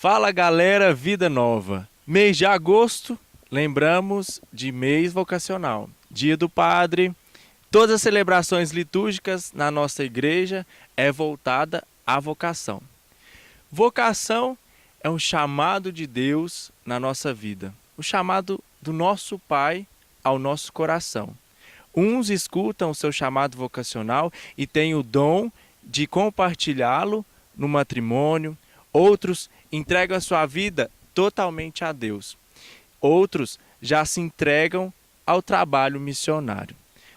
Fala galera, vida nova. Mês de agosto, lembramos de mês vocacional. Dia do Padre, todas as celebrações litúrgicas na nossa igreja é voltada à vocação. Vocação é um chamado de Deus na nossa vida, o chamado do nosso Pai ao nosso coração. Uns escutam o seu chamado vocacional e têm o dom de compartilhá-lo no matrimônio, outros entregam a sua vida totalmente a Deus. Outros já se entregam ao trabalho missionário.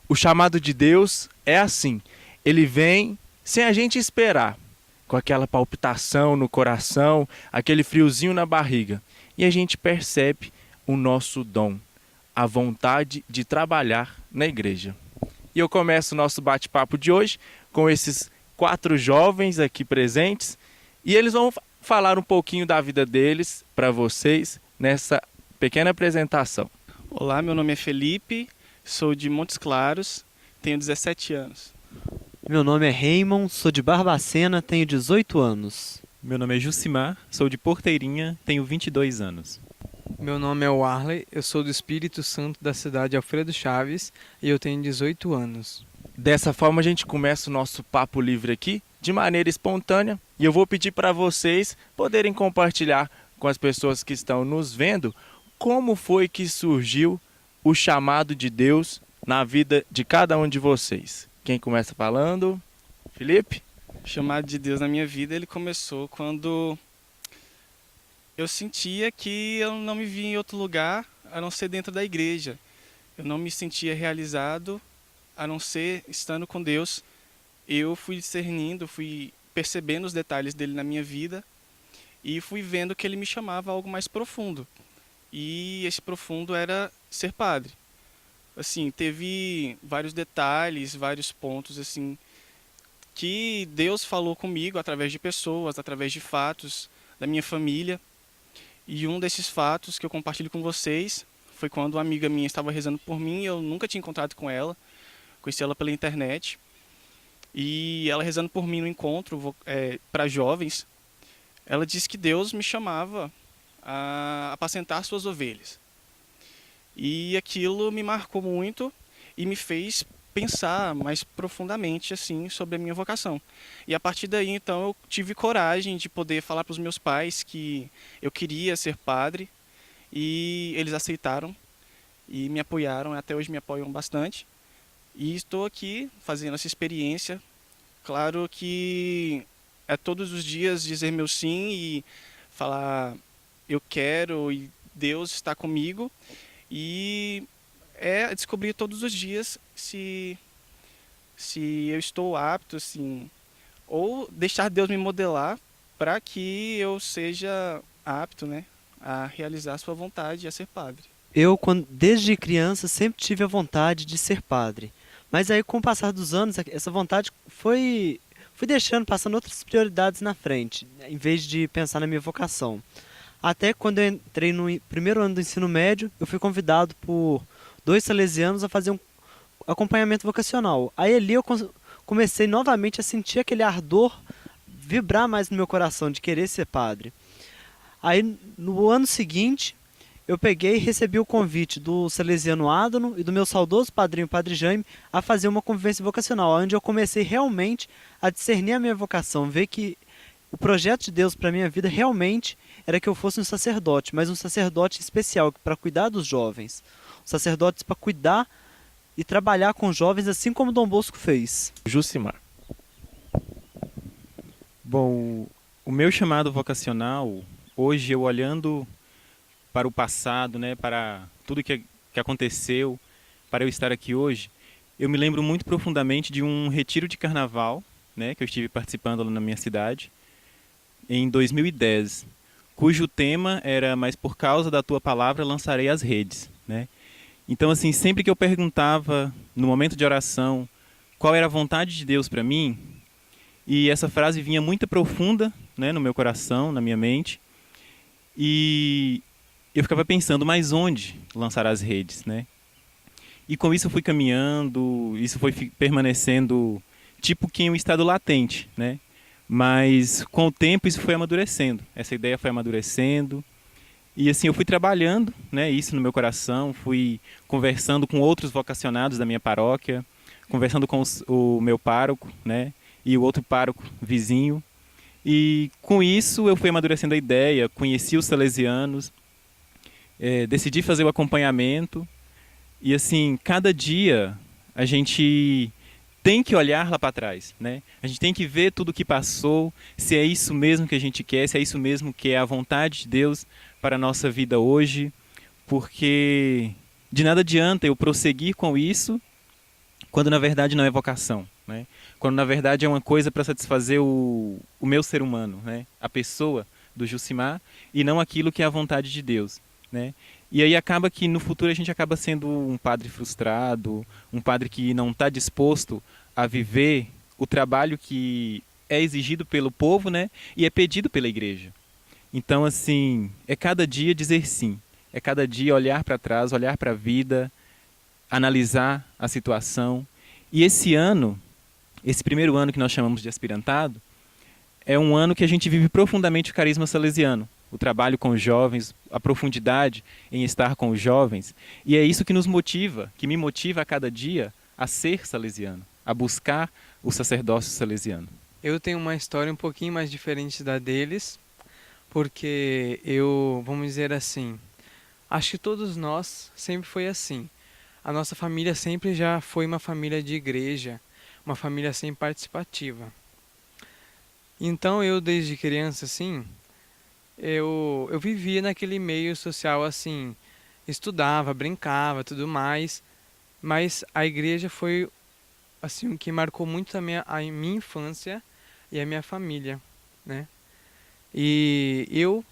O chamado de Deus é assim, ele vem sem a gente esperar, com aquela palpitação no coração, aquele friozinho na barriga, e a gente percebe o nosso dom, a vontade de trabalhar na igreja. E eu começo o nosso bate-papo de hoje com esses 4 jovens aqui presentes, e eles vão falar um pouquinho da vida deles para vocês nessa pequena apresentação. Olá, meu nome é Felipe, sou de Montes Claros, tenho 17 anos. Meu nome é Raymond, sou de Barbacena, tenho 18 anos. Meu nome é Jucimar, sou de Porteirinha, tenho 22 anos. Meu nome é Warley, eu sou do Espírito Santo da cidade de Alfredo Chaves e eu tenho 18 anos. Dessa forma a gente começa o nosso papo livre aqui, de maneira espontânea, e eu vou pedir para vocês poderem compartilhar com as pessoas que estão nos vendo como foi que surgiu o chamado de Deus na vida de cada um de vocês. Quem começa falando? Felipe? O chamado de Deus na minha vida, ele começou quando eu sentia que eu não me via em outro lugar a não ser dentro da igreja. Eu não me sentia realizado a não ser estando com Deus. Eu fui discernindo, fui percebendo os detalhes dele na minha vida e fui vendo que ele me chamava a algo mais profundo. E esse profundo era ser padre. Assim, teve vários detalhes, vários pontos assim que Deus falou comigo através de pessoas, através de fatos da minha família. E um desses fatos que eu compartilho com vocês foi quando uma amiga minha estava rezando por mim, eu nunca tinha encontrado com ela, conheci ela pela internet. E ela rezando por mim no encontro para jovens, ela disse que Deus me chamava a apacentar suas ovelhas. E aquilo me marcou muito e me fez pensar mais profundamente assim sobre a minha vocação. E a partir daí, então, eu tive coragem de poder falar para os meus pais que eu queria ser padre e eles aceitaram e me apoiaram, até hoje me apoiam bastante. E estou aqui fazendo essa experiência. Claro que é todos os dias dizer meu sim e falar eu quero e Deus está comigo. E é descobrir todos os dias se eu estou apto, assim, ou deixar Deus me modelar para que eu seja apto, né, a realizar a sua vontade e a ser padre. Eu, desde criança, sempre tive a vontade de ser padre. Mas aí, com o passar dos anos, essa vontade fui deixando, passando outras prioridades na frente, em vez de pensar na minha vocação. Até quando eu entrei no primeiro ano do ensino médio, eu fui convidado por 2 salesianos a fazer um acompanhamento vocacional. Aí ali eu comecei novamente a sentir aquele ardor vibrar mais no meu coração de querer ser padre. Aí no ano seguinte, eu peguei e recebi o convite do salesiano Adano e do meu saudoso padrinho, Padre Jaime, a fazer uma convivência vocacional, onde eu comecei realmente a discernir a minha vocação, ver que o projeto de Deus para a minha vida realmente era que eu fosse um sacerdote, mas um sacerdote especial para cuidar dos jovens. Um sacerdote para cuidar e trabalhar com jovens, assim como Dom Bosco fez. Jucimar. Bom, o meu chamado vocacional, hoje eu olhando para o passado, né, para tudo que aconteceu, para eu estar aqui hoje, eu me lembro muito profundamente de um retiro de carnaval, né, que eu estive participando lá na minha cidade, em 2010, cujo tema era "Mas por causa da tua palavra lançarei as redes", né? Então, assim, sempre que eu perguntava, no momento de oração, qual era a vontade de Deus para mim, e essa frase vinha muito profunda, né, no meu coração, na minha mente, e eu ficava pensando, mas onde lançar as redes, né? E com isso eu fui caminhando, isso foi permanecendo tipo que em um estado latente, né? Mas com o tempo isso foi amadurecendo, essa ideia foi amadurecendo. E assim, eu fui trabalhando, né, isso no meu coração, fui conversando com outros vocacionados da minha paróquia, conversando com o meu pároco, né, e o outro pároco vizinho. E com isso eu fui amadurecendo a ideia, conheci os salesianos, decidi fazer o acompanhamento. E assim, cada dia a gente tem que olhar lá para trás, né? A gente tem que ver tudo o que passou, se é isso mesmo que a gente quer, se é isso mesmo que é a vontade de Deus para a nossa vida hoje, porque de nada adianta eu prosseguir com isso quando na verdade não é vocação, né? Quando na verdade é uma coisa para satisfazer o meu ser humano, né? A pessoa do Jucimar, e não aquilo que é a vontade de Deus, né? E aí acaba que no futuro a gente acaba sendo um padre frustrado, um padre que não está disposto a viver o trabalho que é exigido pelo povo, né? E é pedido pela igreja. Então, assim, é cada dia dizer sim. É cada dia olhar para trás, olhar para a vida, analisar a situação. E esse ano, esse primeiro ano que nós chamamos de aspirantado, é um ano que a gente vive profundamente o carisma salesiano. O trabalho com os jovens, a profundidade em estar com os jovens. E é isso que nos motiva, que me motiva a cada dia a ser salesiano, a buscar o sacerdócio salesiano. Eu tenho uma história um pouquinho mais diferente da deles, porque eu, vamos dizer assim, acho que todos nós sempre foi assim. A nossa família sempre já foi uma família de igreja, uma família sempre participativa. Então eu, desde criança, assim, eu vivia naquele meio social assim, estudava, brincava, tudo mais, mas a igreja foi assim o que marcou muito a minha infância e a minha família, né? E eu,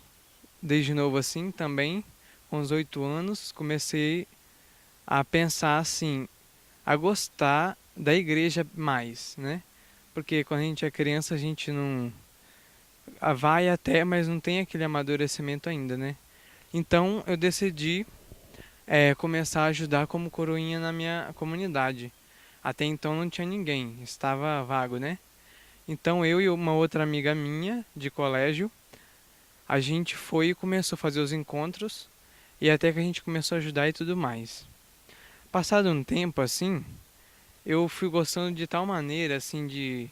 desde novo assim, também, com os 8 anos, comecei a pensar assim, a gostar da igreja mais, né? Porque quando a gente é criança, a gente não vai até, mas não tem aquele amadurecimento ainda, né? Então eu decidi começar a ajudar como coroinha na minha comunidade. Até então não tinha ninguém, estava vago, né? Então eu e uma outra amiga minha de colégio, a gente foi e começou a fazer os encontros e até que a gente começou a ajudar e tudo mais. Passado um tempo assim, eu fui gostando de tal maneira assim de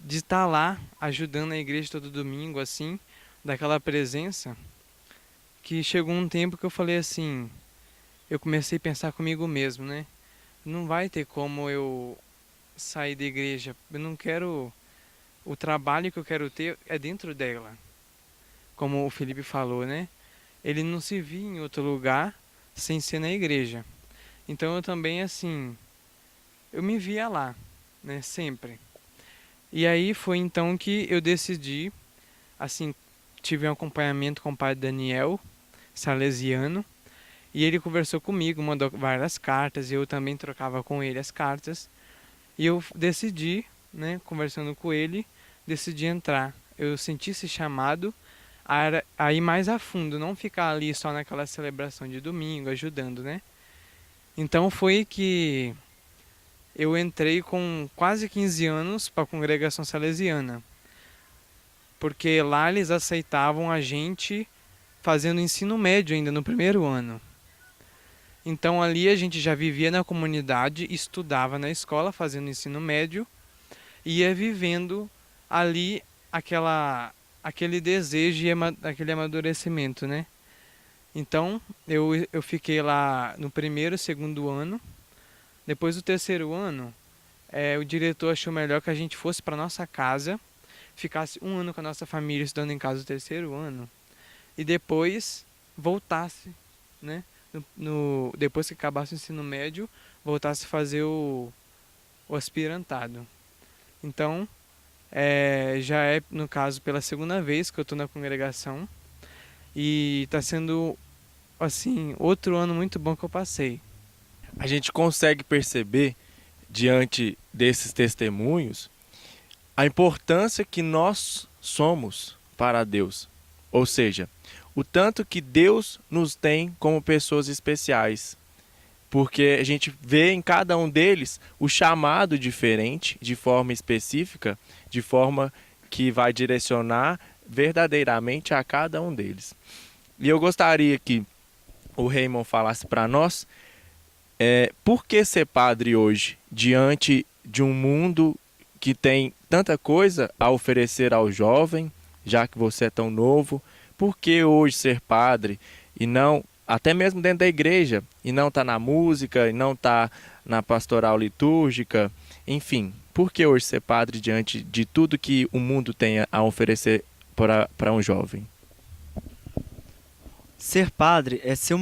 estar lá ajudando a igreja todo domingo assim, daquela presença, que chegou um tempo que eu falei assim, eu comecei a pensar comigo mesmo, né? Não vai ter como eu sair da igreja. Eu não quero, o trabalho que eu quero ter é dentro dela. Como o Felipe falou, né? Ele não se via em outro lugar sem ser na igreja. Então eu também assim, eu me via lá, né, sempre. E aí foi então que eu decidi, assim, tive um acompanhamento com o padre Daniel, salesiano, e ele conversou comigo, mandou várias cartas, e eu também trocava com ele as cartas. E eu decidi, né, conversando com ele, decidi entrar. Eu senti esse chamado a ir mais a fundo, não ficar ali só naquela celebração de domingo, ajudando, né? Então foi que eu entrei com quase 15 anos para a congregação salesiana. Porque lá eles aceitavam a gente fazendo ensino médio ainda no primeiro ano. Então ali a gente já vivia na comunidade, estudava na escola, fazendo ensino médio, e ia vivendo ali aquele desejo e aquele amadurecimento, né? Então eu fiquei lá no primeiro, segundo ano. Depois do terceiro ano, o diretor achou melhor que a gente fosse para nossa casa, ficasse um ano com a nossa família estudando em casa o terceiro ano, e depois voltasse, né? Depois que acabasse o ensino médio, voltasse a fazer o aspirantado. Então, já é, no caso, pela segunda vez que eu estou na congregação, e está sendo, assim, outro ano muito bom que eu passei. A gente consegue perceber, diante desses testemunhos, a importância que nós somos para Deus. Ou seja, o tanto que Deus nos tem como pessoas especiais. Porque a gente vê em cada um deles o chamado diferente, de forma específica, de forma que vai direcionar verdadeiramente a cada um deles. E eu gostaria que o Raymond falasse para nós por que ser padre hoje, diante de um mundo que tem tanta coisa a oferecer ao jovem, já que você é tão novo. Por que hoje ser padre e não, até mesmo dentro da igreja, e não tá na música, e não tá na pastoral litúrgica, enfim, por que hoje ser padre diante de tudo que o mundo tem a oferecer para um jovem? Ser padre é ser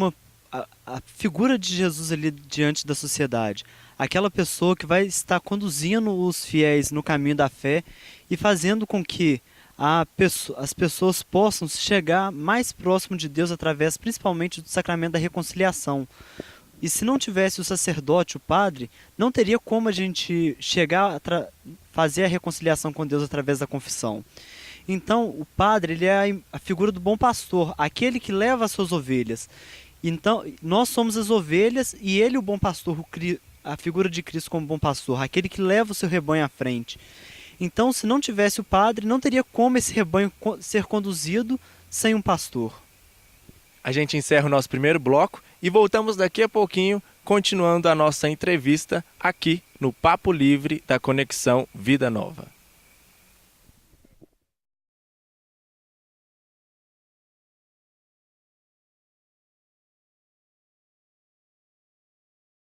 a figura de Jesus ali diante da sociedade. Aquela pessoa que vai estar conduzindo os fiéis no caminho da fé e fazendo com que as pessoas possam chegar mais próximo de Deus através principalmente do sacramento da reconciliação. E se não tivesse o sacerdote, o padre, não teria como a gente chegar a fazer a reconciliação com Deus através da confissão. Então, o padre ele é a figura do bom pastor, aquele que leva as suas ovelhas. Então, nós somos as ovelhas e ele, o bom pastor, a figura de Cristo como bom pastor, aquele que leva o seu rebanho à frente. Então, se não tivesse o padre, não teria como esse rebanho ser conduzido sem um pastor. A gente encerra o nosso primeiro bloco e voltamos daqui a pouquinho, continuando a nossa entrevista aqui no Papo Livre da Conexão Vida Nova.